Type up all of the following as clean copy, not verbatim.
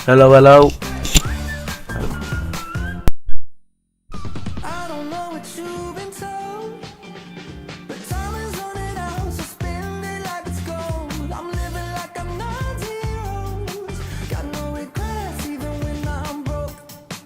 Hello, hello. I don't know what you've been told, but time is running out, so spend it like it's gold. I'm living like I'm 90 years old. Got no regrets even when I'm broke.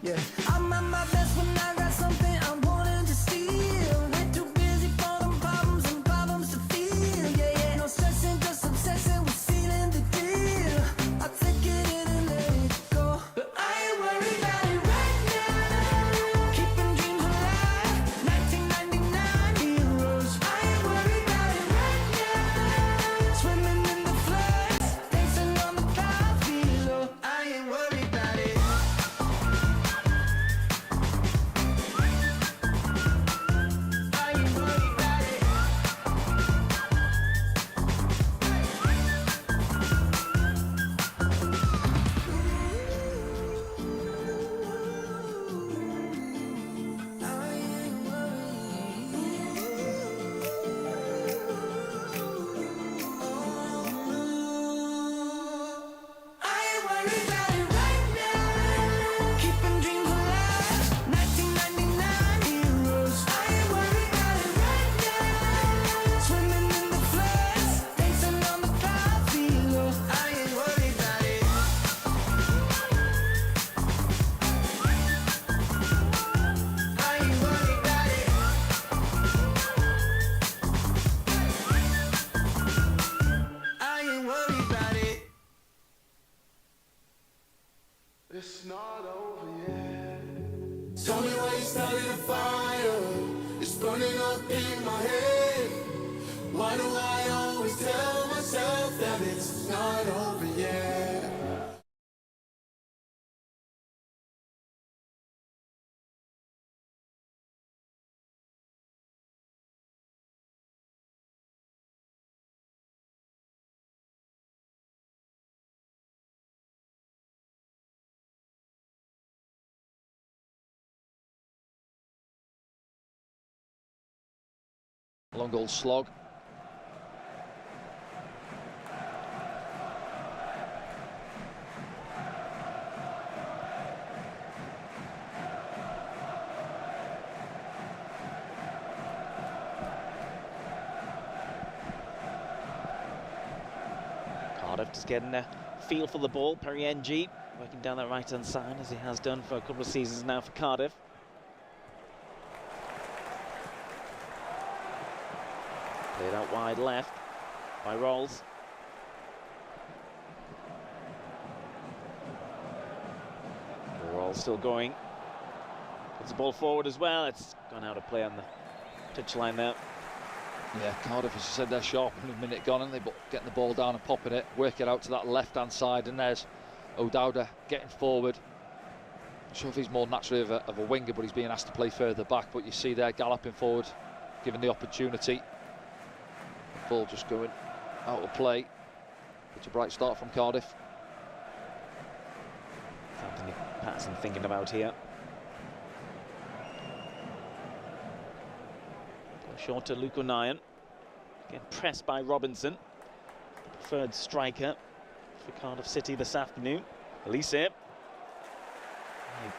Yeah, I'm at my best when I got something I'm wanting to steal. Way too busy for them problems and problems to feel. Yeah, yeah, no stressing, just obsessing with sealing the deal. I take it in and let it go, but I ain't worried about it right now. Keeping dreams alive, 1999 heroes. I ain't worried about it right now. Swimming in the floods, dancing on the clouds below. I ain't worried about it. I ain't worried about it. I ain't worried about it right now. Keeping dreams alive, 1999 heroes. I ain't worried about it right now. Swimming in the floods, dancing on the clouds below. I ain't worried about it. I ain't worried about it. I ain't worried about it. It's not over yet. Tell me why you started a fire. It's burning up in my head. Why do I always tell myself that it's not over yet? Long goal slog. Cardiff just getting a feel for the ball. Perry NG working down that right hand side as he has done for a couple of seasons now for Cardiff. Played out wide left by Rolls. Rolls still going. Puts the ball forward as well. It's gone out of play on the touchline there. Yeah, Cardiff, as you said, they're sharp. A minute gone, and they getting the ball down and popping it, working out to that left-hand side, and there's O'Dowda getting forward. Not sure if he's more naturally of a winger, but he's being asked to play further back. But you see there, galloping forward, given the opportunity. The ball just going out of play. It's a bright start from Cardiff. Anthony Patterson thinking about here. Short to Luke O'Nien. Getting pressed by Robinson, the preferred striker for Cardiff City this afternoon. Elise. He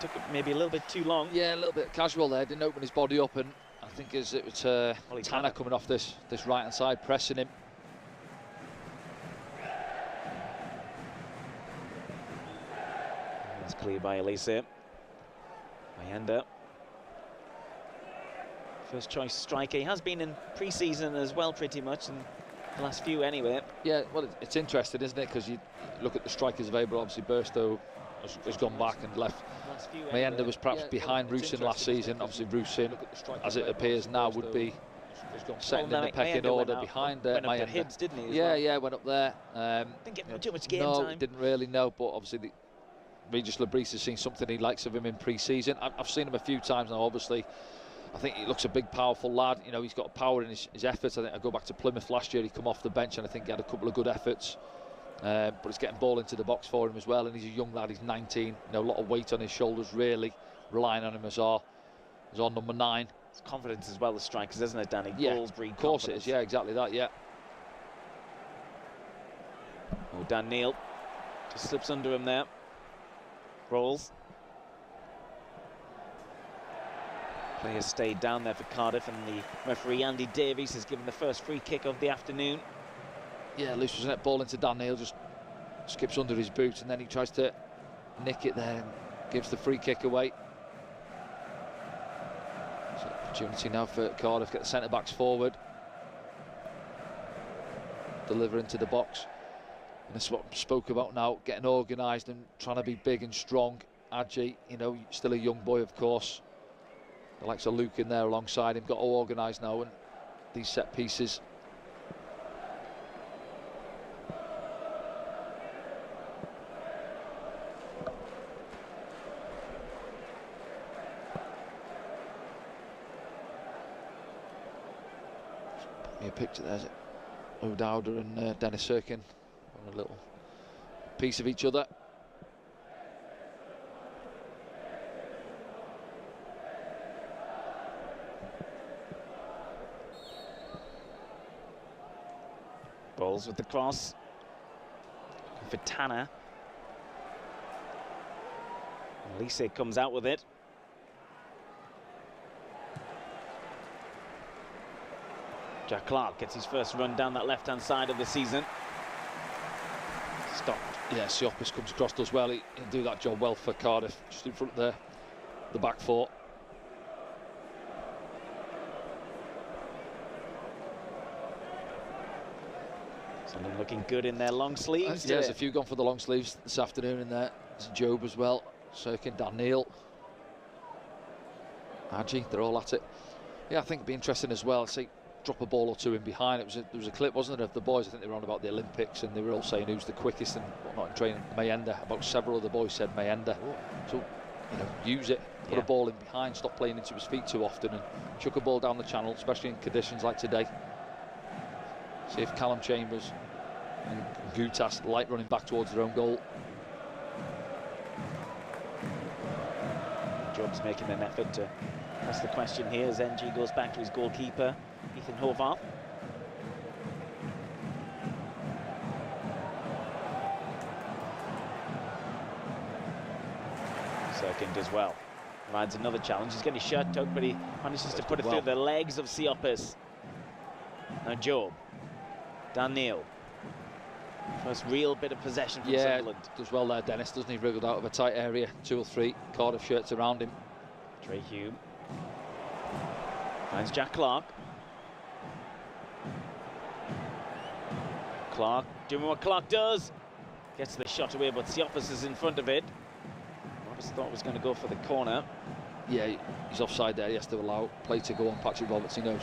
took it maybe a little bit too long. Yeah, a little bit casual there. Didn't open his body up, and I think it was Tanner coming off this right hand side, pressing him. That's cleared by Elise. Mayenda. First choice striker. He has been in pre-season as well, pretty much, in the last few anyway. Yeah, well, it's interesting, isn't it? Because you look at the strikers available. Obviously, Burstow has gone back and left. Mayenda was perhaps behind Rusin last season. Obviously, Rusin, as it appears now, would be second in the pecking order behind Mayenda. Hibs, didn't he? Yeah, went up there. Didn't get too much game no, time. Didn't really know, but obviously Regis Labrise has seen something he likes of him in pre-season. I've seen him a few times now, obviously. I think he looks a big, powerful lad. You know, he's got power in his efforts. I think I go back to Plymouth last year. He come off the bench, and I think he had a couple of good efforts. But he's getting ball into the box for him as well. And he's a young lad. He's 19. You know, a lot of weight on his shoulders. Really relying on him as our number 9. It's confidence as well, the strikers, isn't it, Danny? Yeah, Balls breed of course confidence. it is. Yeah, exactly that. Yeah. Oh, Dan Neil just slips under him there. Rolls. Players stayed down there for Cardiff, and the referee Andy Davies has given the first free kick of the afternoon. Yeah, loose was net ball into Dan Neil, just skips under his boot, and then he tries to nick it there and gives the free kick away. So opportunity now for Cardiff, get the centre backs forward, deliver into the box. And this is what I spoke about now, getting organised and trying to be big and strong. Adji, you know, still a young boy, of course. The likes of Luke in there alongside him, got all organised now, and these set pieces. A picture there's O'Dowda and Dennis Serkin on a little piece of each other. Balls with the cross for Tanner. Elise comes out with it. Jack Clark gets his first run down that left-hand side of the season. Stopped. Yeah, Siopis comes across, does well. He'll do that job well for Cardiff, just in front of the back four. Something looking good in their long sleeves. Yeah, there's a few gone for the long sleeves this afternoon in there. There's Job as well, Serkin, Dan Neil, Adji, they're all at it. Yeah, I think it'd be interesting as well. See, drop a ball or two in behind. There was a clip, wasn't there, of the boys? I think they were on about the Olympics, and they were all saying who's the quickest and whatnot in training. Mayenda. About several of the boys said Mayenda. So, you know, use it. Put a ball in behind. Stop playing into his feet too often, and chuck a ball down the channel, especially in conditions like today. See if Callum Chambers and Gutas like running back towards their own goal. Job's making an effort to press the question here as NG goes back to his goalkeeper, Ethan Hovar. Serkin does well. Provides another challenge. He's getting his shirt tucked, but he manages to put it through the legs of Siopis. Now Job. Dan Neil. First real bit of possession from Sunderland. Does well there, Dennis, doesn't he? Wriggled out of a tight area, 2 or 3 Cardiff shirts around him. Trey Hume finds Jack Clark. Clark doing what Clark does. Gets the shot away, but Siopis is in front of it. Roberts thought was going to go for the corner. Yeah, he's offside there. He has to allow play to go on. Patrick Roberts, he knows.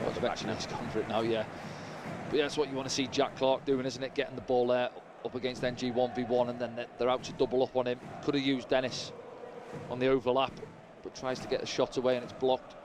I was expecting he's gone for it now, yeah. But yeah, that's what you want to see Jack Clark doing, isn't it? Getting the ball there up against NG 1v1, and then they're out to double up on him. Could have used Dennis on the overlap, but tries to get the shot away and it's blocked.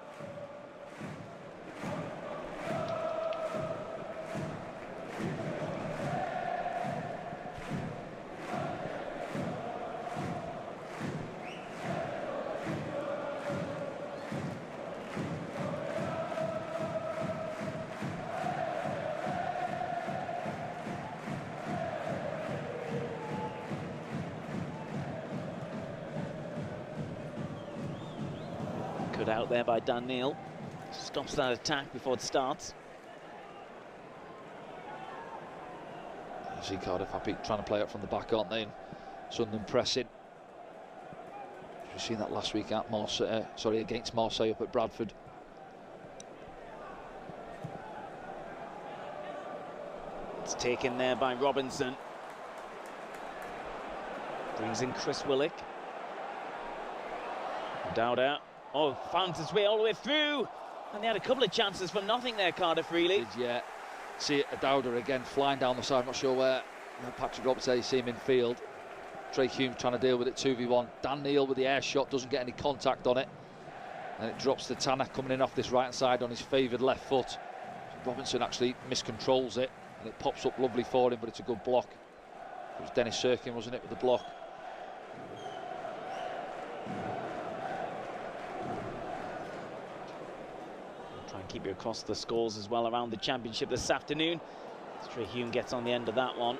Good out there by Dan Neil. Stops that attack before it starts. You see Cardiff happy trying to play up from the back, aren't they? And Sunderland pressing. We've seen that last week at Marseille, against Marseille up at Bradford. It's taken there by Robinson. Brings in Chris Willick. Dowda. Oh, found his way all the way through. And they had a couple of chances from nothing there, Cardiff, really. Yeah. See Dowda again flying down the side. I'm not sure where. Patrick Roberts there, you see him in field. Trey Hume trying to deal with it 2v1. Dan Neil with the air shot, doesn't get any contact on it. And it drops to Tanner coming in off this right hand side on his favoured left foot. So Robinson actually miscontrols it, and it pops up lovely for him, but it's a good block. It was Dennis Serkin, wasn't it, with the block? Try and keep you across the scores as well around the championship this afternoon. Trey Hume gets on the end of that one.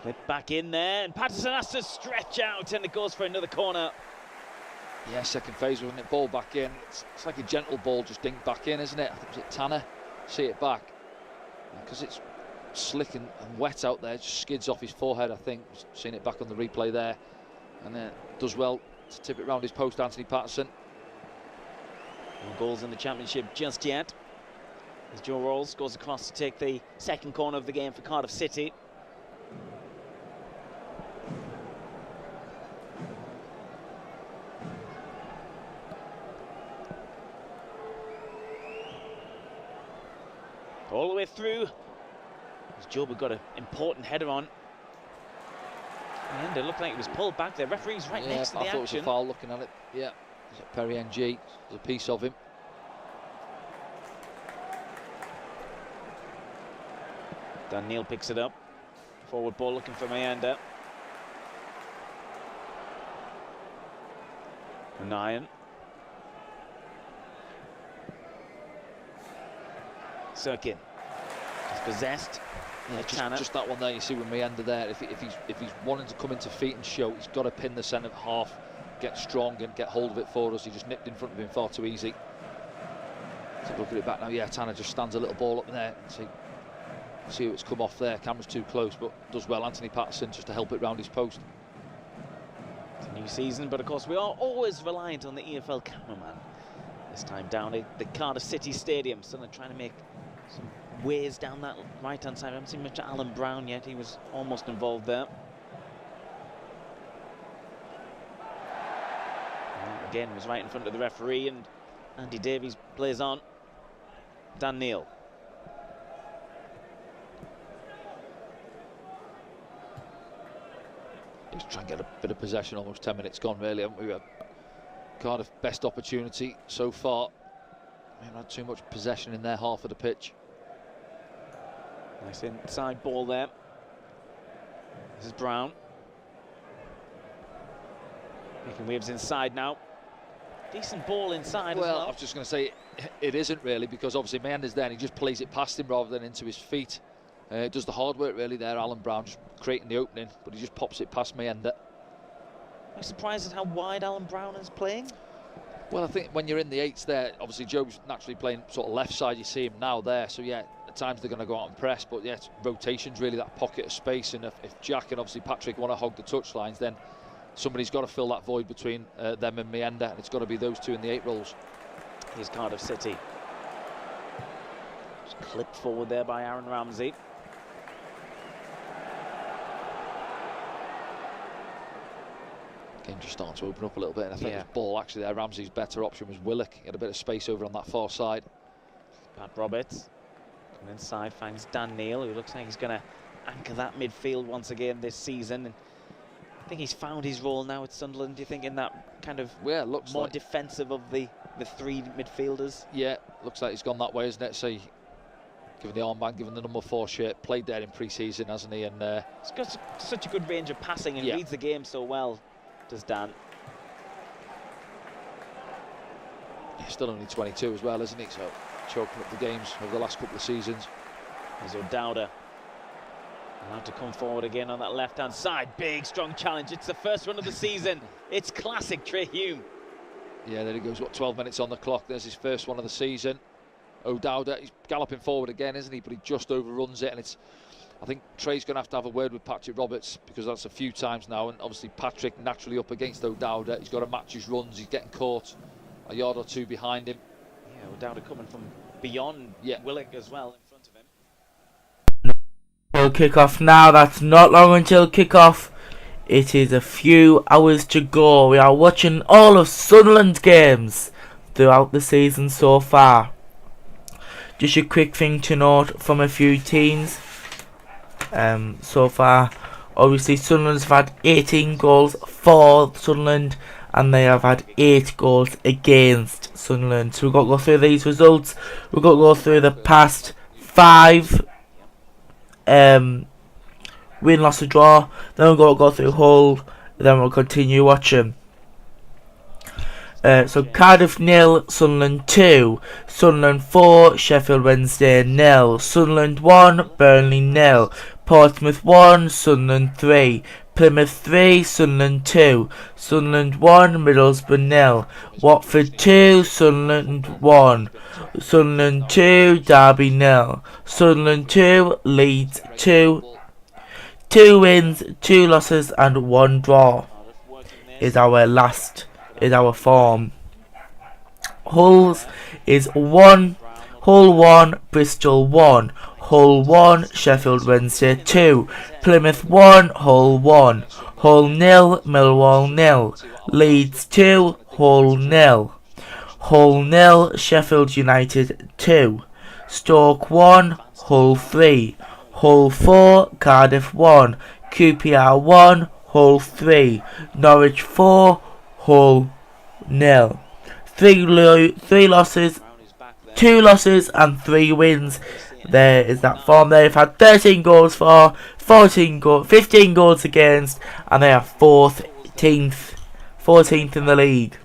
Clip back in there, and Patterson has to stretch out, and it goes for another corner. Yeah, second phase, wasn't it? Ball back in. It's like a gentle ball just dinked back in, isn't it? I think it was Tanner. See it back. Because it's slick and wet out there, it just skids off his forehead, I think. Seen it back on the replay there. And does well to tip it round his post, Anthony Patterson. No goals in the Championship just yet. As Joe Rolls goes across to take the second corner of the game for Cardiff City. All the way through. As Joba got an important header on. And it looked like it was pulled back there. Referee's right next to the action. I thought it was a foul looking at it. Yeah. Perry NG, there's a piece of him. Dan Neil picks it up. Forward ball looking for Mayanda. Nyan. Sirkin. Dispossessed. Yeah, just that one there, you see with Mayanda there, if he's wanting to come into feet and show, he's got to pin the centre half, get strong and get hold of it for us. He just nipped in front of him far too easy. Let's have a look at it back now. Yeah, Tanner just stands a little ball up there. See it's come off there. Camera's too close, but does well. Anthony Patterson just to help it round his post. It's a new season, but of course we are always reliant on the EFL cameraman. This time down at the Cardiff City Stadium. Sunderland trying to make some ways down that right-hand side. I haven't seen much of Alan Brown yet. He was almost involved there. And again, was right in front of the referee, and Andy Davies plays on. Dan Neil. Just try and get a bit of possession. Almost 10 minutes gone, really, haven't we? Cardiff best opportunity so far. We haven't had too much possession in their half of the pitch. Nice inside ball there. This is Brown. Making waves inside now. Decent ball inside as well. I was just going to say it isn't really, because obviously Mayanda's there and he just plays it past him rather than into his feet. Does the hard work really there, Alan Brown, just creating the opening, but he just pops it past Mayanda. I'm surprised at how wide Alan Brown is playing. Well, I think when you're in the eights there, obviously Joe's naturally playing sort of left side, you see him now there, so yeah, at times they're going to go out and press, but yeah, it's rotations really, that pocket of space, and if Jack and obviously Patrick want to hog the touchlines, then somebody's got to fill that void between them and Mayanda, and it's got to be those two in the 8 roles. Here's Cardiff City. Just clipped forward there by Aaron Ramsey. Game just starting to open up a little bit, and I think his ball actually there, Ramsey's better option was Willock. He had a bit of space over on that far side. Pat Roberts coming inside, finds Dan Neil, who looks like he's going to anchor that midfield once again this season. And I think he's found his role now at Sunderland, do you think, in that kind of looks more like defensive of the 3 midfielders? Yeah, looks like he's gone that way, isn't it? So given the armband, given the number 4 shirt, played there in pre-season, hasn't he? And he's got such a good range of passing and reads the game so well. Does Dan. He's still only 22 as well, isn't he? So choking up the games over the last couple of seasons. There's O'Dowda. Allowed to come forward again on that left-hand side. Big, strong challenge. It's the first one of the season. It's classic Trey Hume. Yeah, there he goes. 12 minutes on the clock. There's his first one of the season. O'Dowda, he's galloping forward again, isn't he? But he just overruns it, and it's. I think Trey's going to have a word with Patrick Roberts, because that's a few times now, and obviously Patrick naturally up against O'Dowda. He's got to match his runs. He's getting caught a yard or 2 behind him. Yeah, O'Dowda coming from beyond Willock as well in front of him. Well, kick-off now. That's not long until kick-off. It is a few hours to go. We are watching all of Sunderland's games throughout the season so far. Just a quick thing to note from a few teams. So far, obviously Sunderland's have had 18 goals for Sunderland, and they have had 8 goals against Sunderland. So we've got to go through these results. We've got to go through the past 5 win, loss or draw. Then we've got to go through Hull. Then we'll continue watching. So Cardiff 0, Sunderland 2, Sunderland 4, Sheffield Wednesday 0, Sunderland 1, Burnley 0, Portsmouth 1, Sunderland 3, Plymouth 3, Sunderland 2, Sunderland 1, Middlesbrough 0, Watford 2, Sunderland 1, Sunderland 2, Derby 0, Sunderland 2, Leeds 2. 2 wins, 2 losses and 1 draw is our form. Hulls is 1, Hull 1, Bristol 1, Hull 1, Sheffield Wednesday 2, Plymouth 1, Hull 1, Hull 0, Millwall 0, Leeds 2, Hull 0, Hull 0, Sheffield United 2, Stoke 1, Hull 3, Hull 4, Cardiff 1, QPR 1, Hull 3, Norwich 4, Hull 0. 3 losses, 2 losses and 3 wins. There is that form. They've had 13 goals for, 15 goals against, and they are 14th in the league.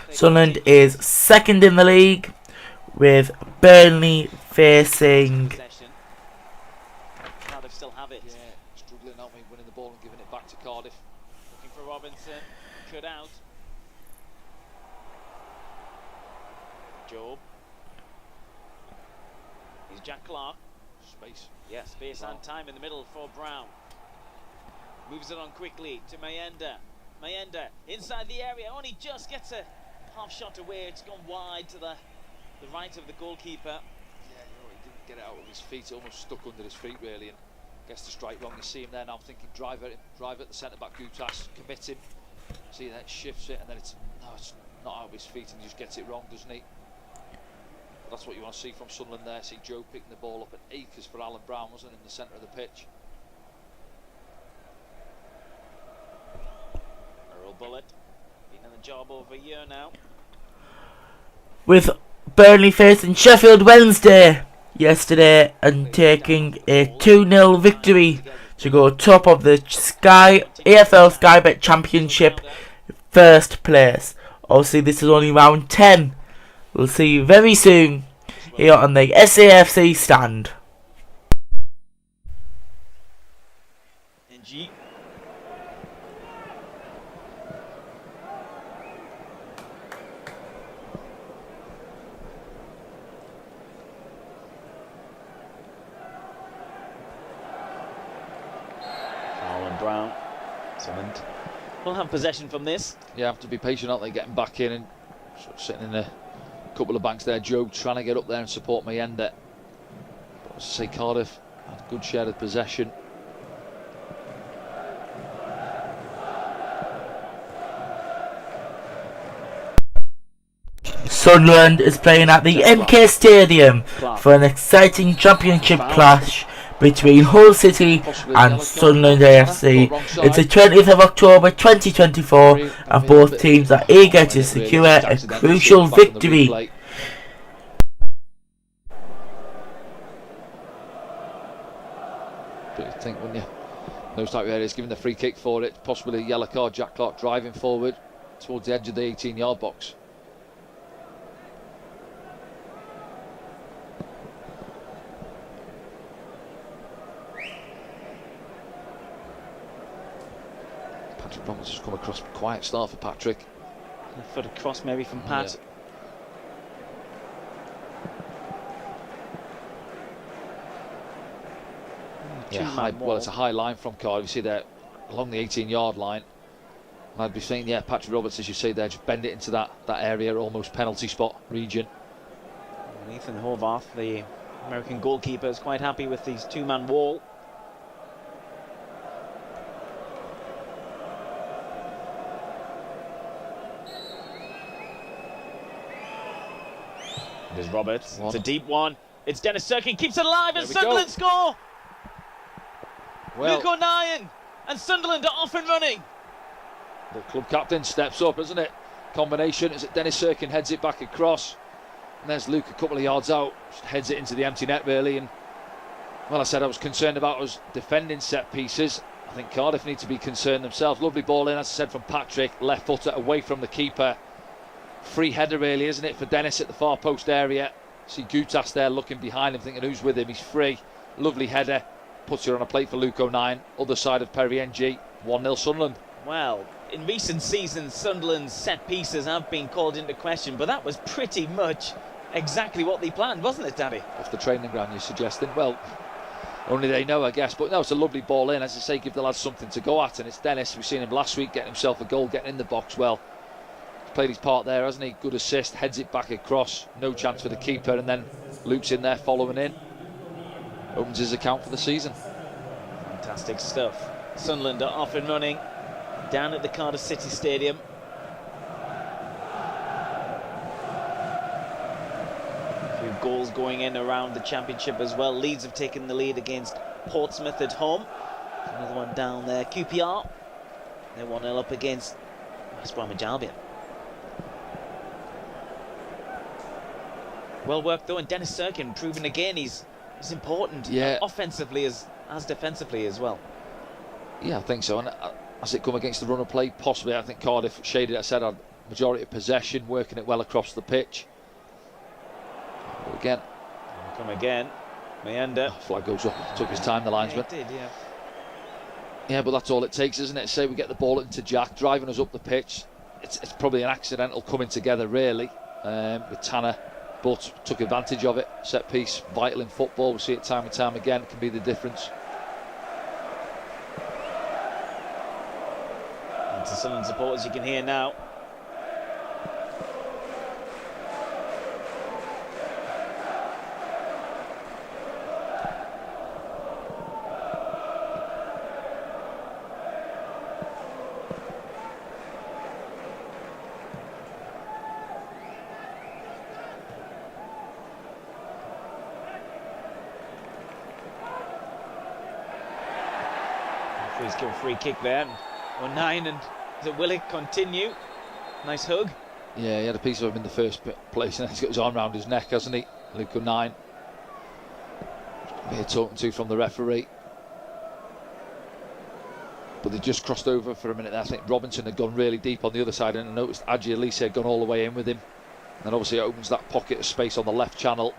Sunderland is 2nd in the league, with Burnley facing. Cardiff still have it. Yeah, struggling, aren't we, winning the ball and giving it back to Cardiff. Looking for Robinson, cut out. Job. He's Jack Clark. Space. Yeah, space and time in the middle for Brown. Moves it on quickly to Mayenda. Mayenda inside the area. Only just gets a half shot away. It's gone wide to the right of the goalkeeper. Yeah, he didn't get it out of his feet. It almost stuck under his feet, really, and gets the strike wrong. You see him there now. I'm thinking drive at the centre back, Gutas, commit him. See that shifts it, and then it's not out of his feet, and he just gets it wrong, doesn't he? That's what you want to see from Sunderland there. See Joe picking the ball up at acres for Alan Brown, wasn't it, in the centre of the pitch? Earl Bullitt, been in the job over a year now. With Burnley facing Sheffield Wednesday yesterday and taking a 2-0 victory to go top of the EFL Sky Bet Championship, first place. Obviously this is only round 10. We'll see you very soon here on the SAFC stand. NG. Brown. Sunderland will have possession from this. Yeah, have to be patient, aren't they, getting back in and sort of sitting in a couple of banks there. Joe trying to get up there and support Mayenda. But as I say, Cardiff had a good share of possession. Sunderland is playing at the MKM Stadium for an exciting championship clash between Hull City and Sunderland A.F.C. It's the 20th of October 2024 and both teams are eager to secure a crucial victory. But you think, wouldn't you? Those type of areas, giving the free kick for it, possibly a yellow card. Jack Clark driving forward towards the edge of the 18-yard box. Patrick Roberts has come across. Quiet start for Patrick. A foot across maybe from Pat. Yeah, well, it's a high line from Cardiff. You see there along the 18-yard line. And I'd be saying, yeah, Patrick Roberts, as you say there, just bend it into that area, almost penalty spot region. And Ethan Horvath, the American goalkeeper, is quite happy with these two-man wall. There's Roberts. It's a deep one. It's Dennis Serkin, keeps it alive, and Sunderland score! Well, Luke O'Nien and Sunderland are off and running. The club captain steps up, isn't it? Combination, is it Dennis Serkin heads it back across. And there's Luke a couple of yards out, just heads it into the empty net really. And well, I said I was concerned about us defending set pieces. I think Cardiff need to be concerned themselves. Lovely ball in, as I said, from Patrick, left footer away from the keeper. Free header really, isn't it, for Dennis at the far post area. See Gutas there looking behind him, thinking who's with him. He's free. Lovely header. puts it on a plate for Luke O'Nien. Other side of Perry NG, 1-0 Sunderland. Well, in recent seasons, Sunderland's set pieces have been called into question, but that was pretty much exactly what they planned, wasn't it, Daddy? Off the training ground, you're suggesting? Well, only they know, I guess. But no, it's a lovely ball in. As I say, give the lads something to go at. And it's Dennis. We've seen him last week getting himself a goal, getting in the box well. He's played his part there, hasn't he? Good assist, heads it back across. No chance for the keeper. And then Luke's in there following in. Opens his account for the season. Fantastic stuff. Sunderland are off and running down at the Cardiff City Stadium. A few goals going in around the Championship as well. Leeds have taken the lead against Portsmouth at home. Another one down there. QPR, they're 1-0 up against West Bromwich Albion. Well worked though, and Dennis Serkin proving again he's important, offensively as defensively as well. Yeah, I think so. And has it come against the run of play? Possibly. I think Cardiff shaded, I said, had majority of possession, working it well across the pitch. But again. Come again. Mayenda. Flag goes up. Took his time, the linesman. Yeah, it did, yeah. Yeah, but that's all it takes, isn't it? Say we get the ball into Jack, driving us up the pitch. It's probably an accidental coming together, really, with Tanner. But took advantage of it. Set piece, vital in football. We see it time and time again. It can be the difference. And to Sunderland supporters, you can hear now. He's given a free kick there. 1-9, and is it Willick continue? Nice hug. Yeah, he had a piece of him in the first place, and he's got his arm around his neck, hasn't he? Luke O'Nien. Here talking to from the referee. But they just crossed over for a minute there. I think Robinson had gone really deep on the other side, and I noticed Adji Elise had gone all the way in with him. And then obviously it opens that pocket of space on the left channel.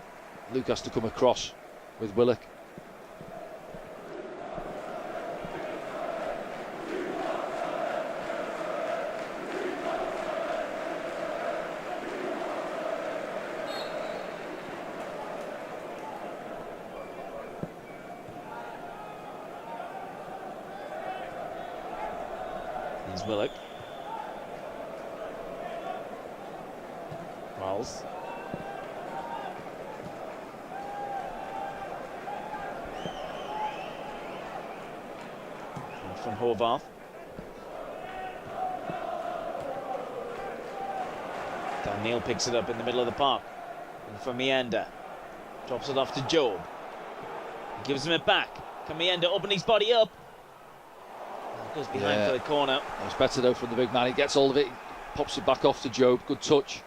Luke has to come across with Willock. Here's Willock. Rolls. And from Horvath. Dan Neil picks it up in the middle of the park. And from Mayenda. Drops it off to Job. Gives him it back. Can Mayenda open his body up? Goes behind for the corner. It's better though from the big man. He gets hold of it, pops it back off to Job. Good touch.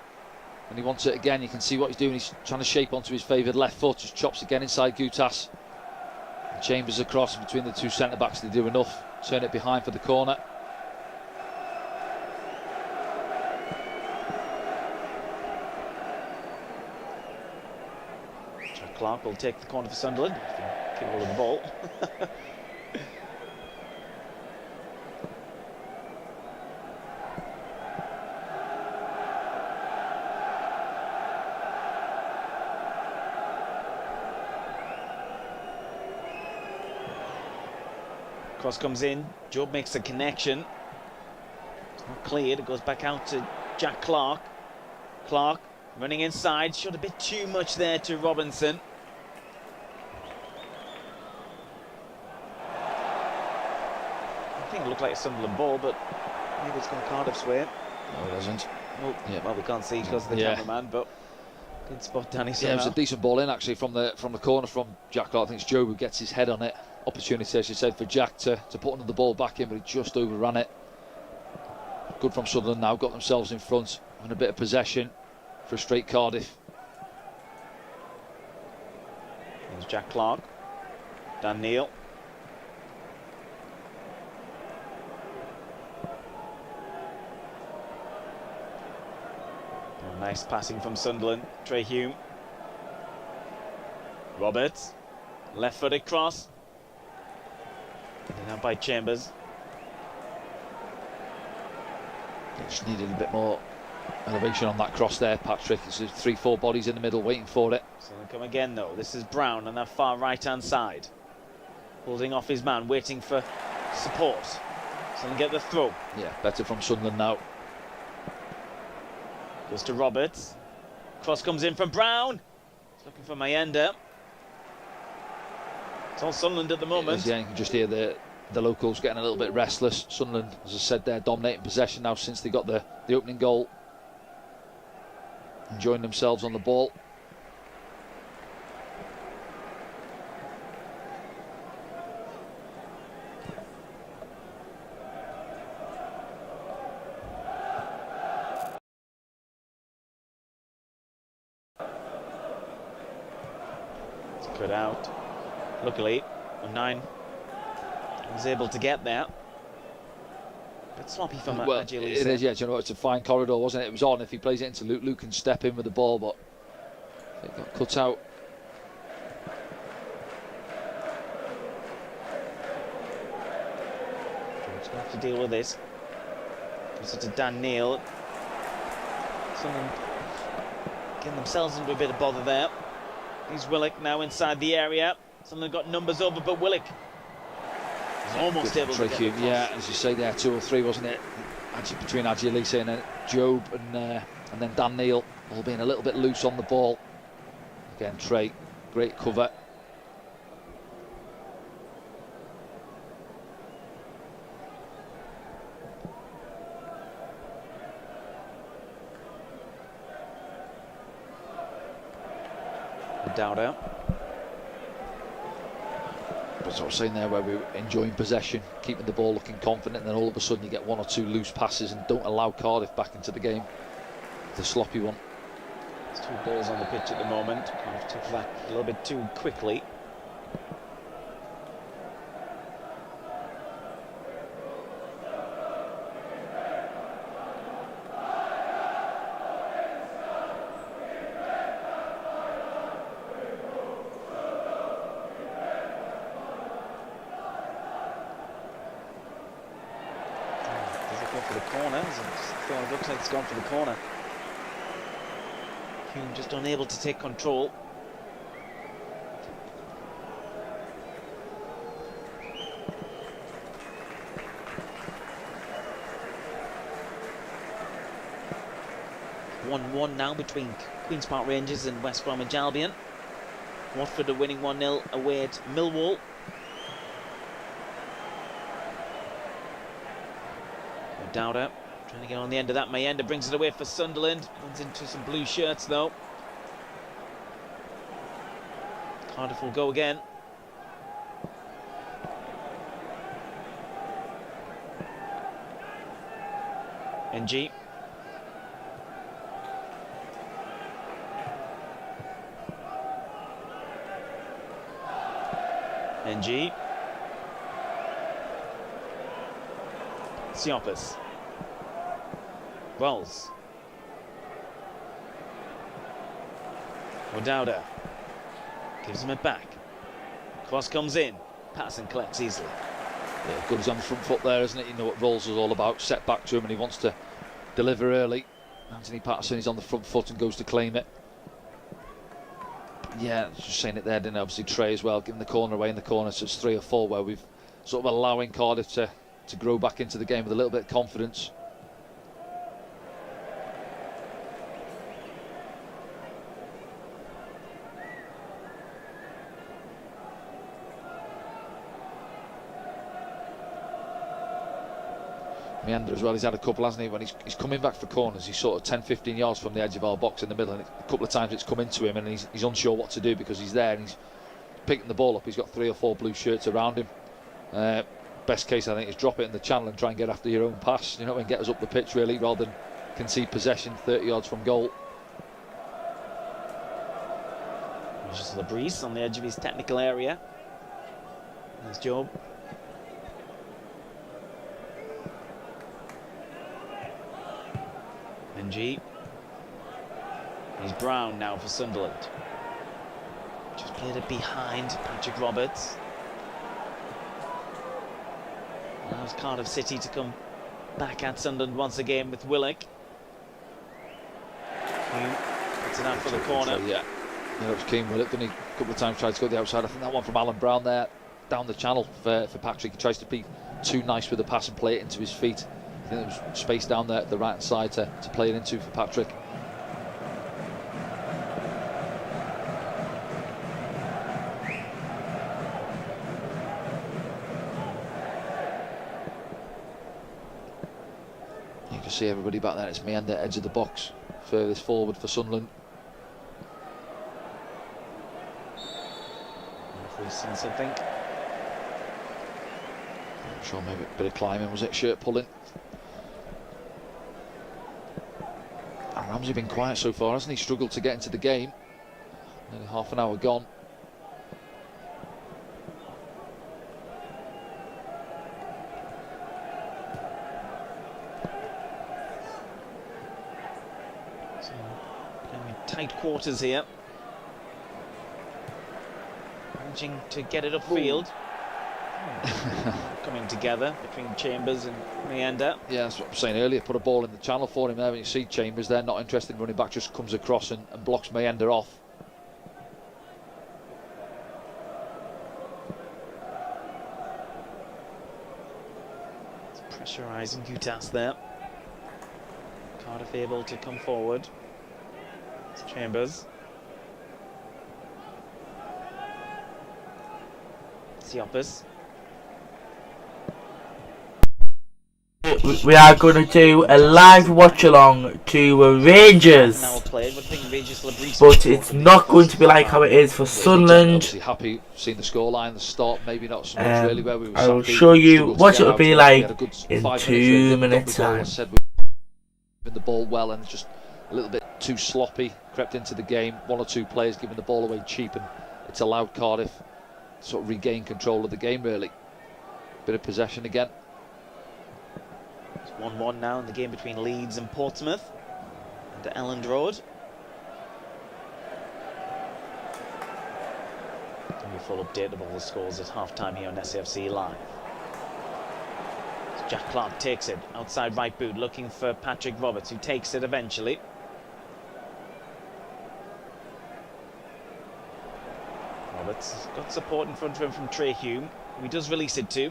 And he wants it again. You can see what he's doing. He's trying to shape onto his favoured left foot. Just chops again inside Gutas. And Chambers across between the two centre backs. They do enough. Turn it behind for the corner. Jack Clark will take the corner for Sunderland. Keep hold of the ball. Cross comes in, Job makes a connection. It's not cleared, it goes back out to Jack Clark. Clark running inside, showed a bit too much there to Robinson. I think it looked like a Sunderland ball, but maybe it's gone Cardiff's way. No, it hasn't. Oh, yeah. Well, we can't see because of the cameraman, but good spot, Danny. Yeah, it was a decent ball in actually from the corner from Jack Clark. I think it's Joe who gets his head on it. Opportunity, as you said, for Jack to put another ball back in, but he just overran it. Good from Sunderland now, got themselves in front, having a bit of possession for a straight Cardiff. There's Jack Clark, Dan Neil. Nice passing from Sunderland, Trey Hume. Roberts, left-footed cross. Now by Chambers. Just needed a bit more elevation on that cross there, Patrick. It's 3-4 bodies in the middle waiting for it. So they come again though. This is Brown on that far right hand side. Holding off his man, waiting for support. So they get the throw. Yeah, better from Sunderland now. Goes to Roberts. Cross comes in from Brown. He's looking for Mayenda. It's all Sunderland at the moment. Yeah, you can just hear the locals getting a little bit restless. Sunderland, as I said, they're dominating possession now since they got the opening goal. Enjoying themselves on the ball. It's cut out. Luckily, 9 was able to get there. Bit sloppy from Well, it is, yeah. Do you know, it's a fine corridor, wasn't it? It was on. If he plays it into Luke, Luke can step in with the ball, but it got cut out. George going to have to deal with this. Gives it to Dan Neil. Someone getting themselves into a bit of bother there. He's Willock now inside the area. Someone got numbers over, but Willock is almost able to get the cross. Yeah, as you say there, 2 or 3, wasn't it? Between Adjilise and Job and then Dan Neil, all being a little bit loose on the ball. Again, Trey, great cover. Dowder. As I was saying there, where we were enjoying possession, keeping the ball, looking confident, and then all of a sudden you get 1 or 2 loose passes and don't allow Cardiff back into the game. The sloppy one. There's 2 balls on the pitch at the moment. Kind of took that a little bit too quickly. For the corner, it looks like it's gone for the corner. Hume just unable to take control. (1-1) now between Queen's Park Rangers and West Bromwich Albion. Watford are winning 1-0 away at Millwall. Dowder trying to get on the end of that. Mayenda brings it away for Sunderland. Runs into some blue shirts though. Cardiff will go again. NG. NG. Siopis. Wells. O'Dowda gives him it back. Cross comes in. Patterson collects easily. Yeah, good, he's on the front foot there, isn't it? You know what Rolls is all about. Set back to him and he wants to deliver early. Anthony Patterson is on the front foot and goes to claim it. Yeah, just saying it there, didn't I? Obviously Trey as well, giving the corner away in the corner. So it's 3 or 4 where we've sort of allowing Cardiff to grow back into the game with a little bit of confidence. Meander as well, he's had a couple, hasn't he? When he's coming back for corners, he's sort of 10-15 yards from the edge of our box in the middle, and a couple of times it's come into him and he's unsure what to do because he's there and he's picking the ball up. He's got 3 or 4 blue shirts around him. Best case, I think, is drop it in the channel and try and get after your own pass, you know, and get us up the pitch really, rather than concede possession 30 yards from goal. Just Labrise on the edge of his technical area. There's Job. NG. He's Brown now for Sunderland. Just played it behind Patrick Roberts. Allows Cardiff City to come back at Sunderland once again with Willock. Puts it out for the corner. Yeah, that was Keane Willock, didn't he? A couple of times tried to go the outside. I think that one from Alan Brown there, down the channel for Patrick. He tries to be too nice with the pass and play it into his feet. I think there was space down there at the right hand side to play it into for Patrick. You can see everybody back there. It's Meander, edge of the box, furthest forward for Sunderland. If we've seen something. I'm sure maybe a bit of climbing, was it? Shirt pulling. And Ramsey been quiet so far, hasn't he? Struggled to get into the game. Nearly half an hour gone. So, tight quarters here. Managing to get it upfield. Coming together between Chambers and Meander. Yeah, that's what I'm saying earlier. Put a ball in the channel for him there. When you see Chambers there, not interested in running back, just comes across and blocks Meander off. It's pressurising Kutas there. Cardiff able to come forward. It's Chambers. Siopis. We are going to do a live watch along to Rangers, but it's not going to be like how it is for Sunderland. Obviously happy seeing the scoreline, the start, maybe not so much really where we were. I will show you what it'll be like in 2 minutes time. The ball well, and just a little bit too sloppy, crept into the game. 1 or 2 players giving the ball away cheap, and it's allowed Cardiff to sort of regain control of the game really. Bit of possession again. It's 1-1 now in the game between Leeds and Portsmouth and Elland Road. Give you a full update of all the scores at half-time here on SAFC Live. So Jack Clark takes it outside right boot, looking for Patrick Roberts, who takes it eventually. Roberts has got support in front of him from Trey Hume, who he does release it to.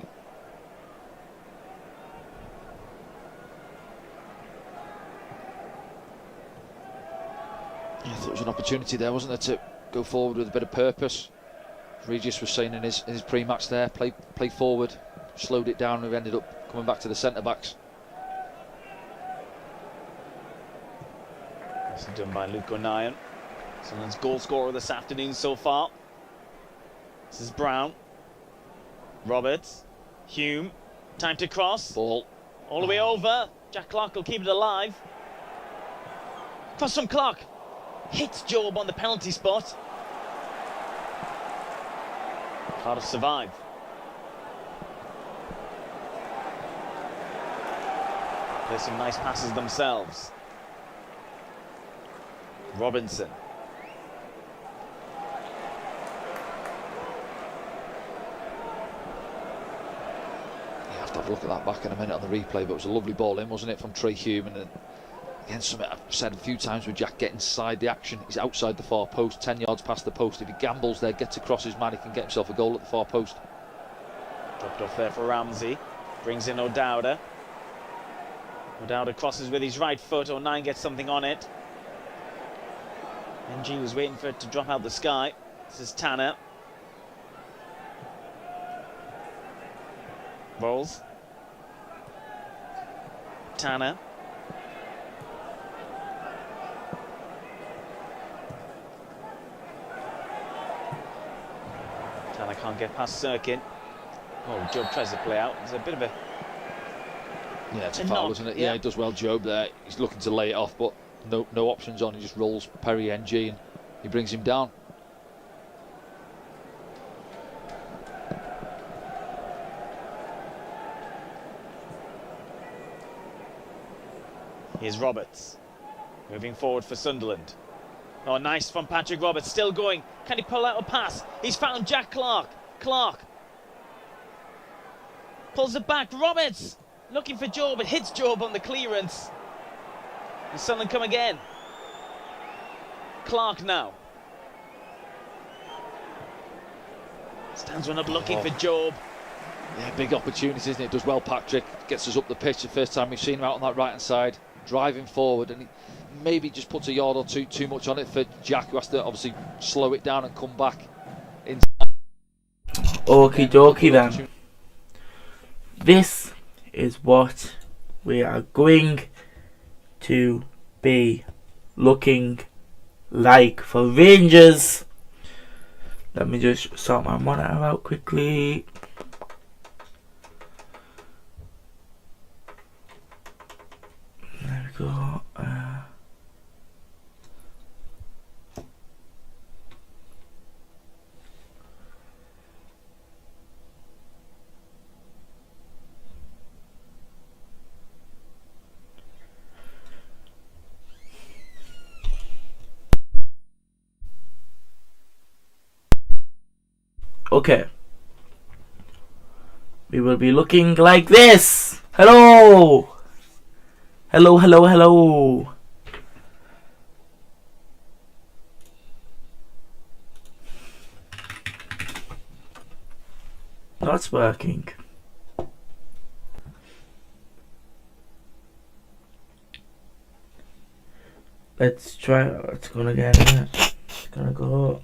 I thought it was an opportunity there, wasn't there, to go forward with a bit of purpose. Regis was saying in his pre-match there, play forward, slowed it down, and we ended up coming back to the centre-backs. This is done by Luke O'Nien, Sunderland's goal scorer this afternoon so far. This is Brown, Roberts, Hume, time to cross. Ball. All the way over, Jack Clark will keep it alive. Cross from Clark. Hits Job on the penalty spot. Cardiff survive. Play some nice passes themselves. Robinson. You have to have a look at that back in a minute on the replay, but it was a lovely ball in, wasn't it, from Trey Hume? And again, something I've said a few times with Jack, get inside the action. He's outside the far post, 10 yards past the post. If he gambles there, gets across his man, he can get himself a goal at the far post. Dropped off there for Ramsey. Brings in O'Dowda. O'Dowda crosses with his right foot. O'Nien gets something on it. NG was waiting for it to drop out the sky. This is Tanner. Rolls. Tanner. Tanner can't get past Sirkin. Oh, Job tries to play out. There's a bit of a... Yeah, it's a foul, isn't it? Yeah, he does well, Job, there. He's looking to lay it off, but no options on. He just rolls Perry NG and he brings him down. Here's Roberts. Moving forward for Sunderland. Oh, nice from Patrick Roberts. Still going. Can he pull out a pass? He's found Jack Clark. Clark. Pulls it back. Roberts looking for Job. It hits Job on the clearance. And Sunderland come again. Clark now. Stands one up looking for Job. Yeah, big opportunities, isn't it? Does well, Patrick. Gets us up the pitch the first time we've seen him out on that right-hand side, driving forward, and he maybe just puts a yard or two too much on it for Jack, who has to obviously slow it down and come back in. Okie dokie then. This is what we are going to be looking like for Rangers. Let me just sort my monitor out quickly. There we go. Okay. We will be looking like this. Hello. Hello, hello, hello. That's working. Let's try. It's gonna get in it. It's gonna go.